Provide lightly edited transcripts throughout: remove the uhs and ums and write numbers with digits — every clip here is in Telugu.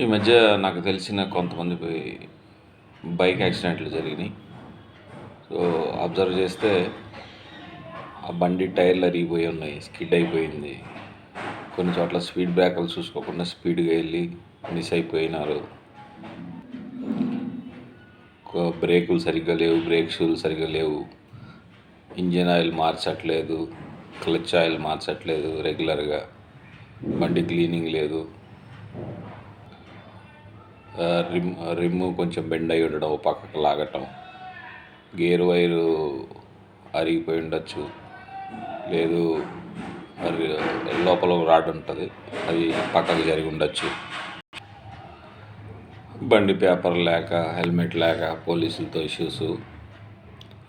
ఈ మధ్య నాకు తెలిసిన కొంతమంది బైక్ యాక్సిడెంట్లు జరిగినాయి. సో అబ్జర్వ్ చేస్తే ఆ బండి టైర్లు అరిగిపోయి ఉన్నాయి, స్కిడ్ అయిపోయింది. కొన్ని చోట్ల స్పీడ్ బ్రేకర్లు చూసుకోకుండా స్పీడ్గా వెళ్ళి మిస్ అయిపోయినారు. బ్రేకులు సరిగ్గా లేవు, బ్రేక్ షూలు సరిగ్గా లేవు, ఇంజిన్ ఆయిల్ మార్చట్లేదు, క్లచ్ ఆయిల్ మార్చట్లేదు రెగ్యులర్గా, బండి క్లీనింగ్ లేదు, రిమ్ కొంచెం బెండ్ అయి ఉండడం, పక్కకు లాగటం, గేర్ వైరు అరిగిపోయి ఉండొచ్చు, లేదు లోపల రాడ్ ఉంటుంది, అది పక్కకు జరిగి ఉండొచ్చు. బండి పేపర్ లేక, హెల్మెట్ లేక, పోలీసులతో ఇష్యూస్,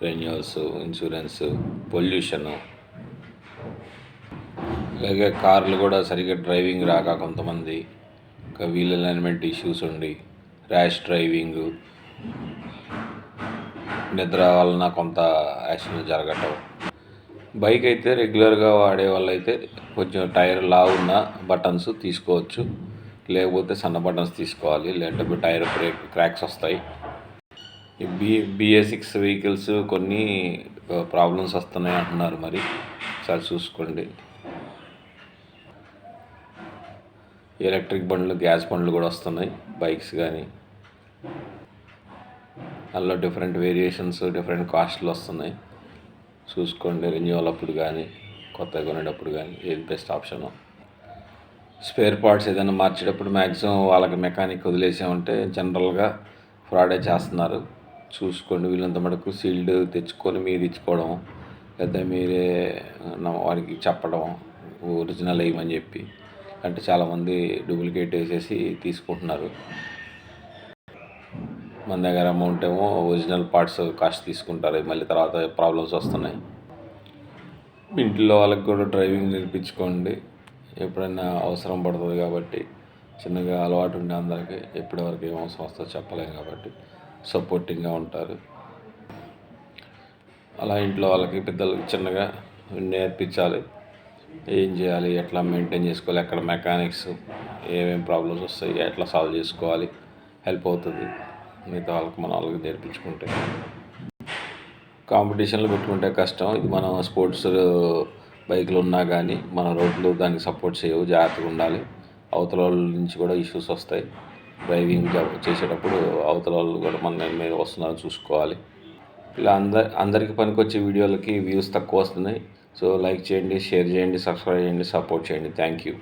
రెన్యూవల్స్, ఇన్సూరెన్స్, పొల్యూషను, అలాగే కార్లు కూడా సరిగ్గా డ్రైవింగ్ రాక కొంతమంది, వీల్ అలైన్మెంట్ ఇష్యూస్ ఉండి, ర్యాష్ డ్రైవింగు, నిద్ర వలన కొంత యాక్సిడెంట్ జరగటం. బైక్ అయితే రెగ్యులర్గా వాడే వాళ్ళైతే కొంచెం టైర్ లావున్న బటన్స్ తీసుకోవచ్చు, లేకపోతే సన్న బటన్స్ తీసుకోవాలి, లేదంటే టైర్ బ్రేక్ క్రాక్స్ వస్తాయి. ఈ BS6 వెహికల్స్ కొన్ని ప్రాబ్లమ్స్ వస్తున్నాయి అంటున్నారు, మరి ఒకసారి చూసుకోండి. ఎలక్ట్రిక్ బండ్లు, గ్యాస్ బండ్లు కూడా వస్తున్నాయి, బైక్స్ కానీ. అందులో డిఫరెంట్ వేరియేషన్స్, డిఫరెంట్ కాస్ట్లు వస్తున్నాయి. చూసుకోండి, రెన్యూవల్ అప్పుడు కానీ, కొత్తగా కొనేటప్పుడు కానీ ఏది బెస్ట్ ఆప్షను. స్పేర్ పార్ట్స్ ఏదైనా మార్చేటప్పుడు మ్యాక్సిమం వాళ్ళకి మెకానిక్ వదిలేసామంటే జనరల్గా ఫ్రాడే చేస్తున్నారు. చూసుకోండి, వీళ్ళంత మటుకు సీల్డ్ తెచ్చుకొని మీరు ఇచ్చుకోవడం, లేదా మీరే వాడికి చెప్పడం ఒరిజినల్ వేయమని చెప్పి. అంటే చాలామంది డూప్లికేట్ వేసేసి తీసుకుంటున్నారు. మన దగ్గర అమౌంట్ ఏమో ఒరిజినల్ పార్ట్స్ కాస్ట్ తీసుకుంటారు, మళ్ళీ తర్వాత ప్రాబ్లమ్స్ వస్తున్నాయి. ఇంట్లో వాళ్ళకి కూడా డ్రైవింగ్ నేర్పించుకోండి, ఎప్పుడైనా అవసరం పడుతుంది కాబట్టి. చిన్నగా అలవాటు ఉండే అందరికీ ఎప్పటి వరకు ఏం అవసరం వస్తుందో చెప్పలేము కాబట్టి సపోర్టింగ్గా ఉంటారు. అలా ఇంట్లో వాళ్ళకి, పెద్దలకి చిన్నగా నేర్పించాలి, ఏం చేయాలి, ఎట్లా మెయింటైన్ చేసుకోవాలి, ఎక్కడ మెకానిక్స్, ఏమేమి ప్రాబ్లమ్స్ వస్తాయి, ఎట్లా సాల్వ్ చేసుకోవాలి, హెల్ప్ అవుతుంది. మిగతా వాళ్ళకి మన వాళ్ళకి నేర్పించుకుంటే. కాంపిటీషన్లు పెట్టుకుంటే కష్టం. ఇది మనం స్పోర్ట్స్ బైకులు ఉన్నా కానీ మన రోడ్లు దానికి సపోర్ట్ చేయవు, జాగ్రత్తగా ఉండాలి. అవతల వాళ్ళ నుంచి కూడా ఇష్యూస్ వస్తాయి. డ్రైవింగ్ చేసేటప్పుడు అవతల వాళ్ళు కూడా మన మీద వస్తున్నారో చూసుకోవాలి. ఇలా అందరికీ పనికొచ్చే వీడియోలకి వ్యూస్ తక్కువ వస్తున్నాయి. సో లైక్ చేయండి, షేర్ చేయండి, సబ్స్క్రైబ్ చేయండి, సపోర్ట్ చేయండి. Thank you.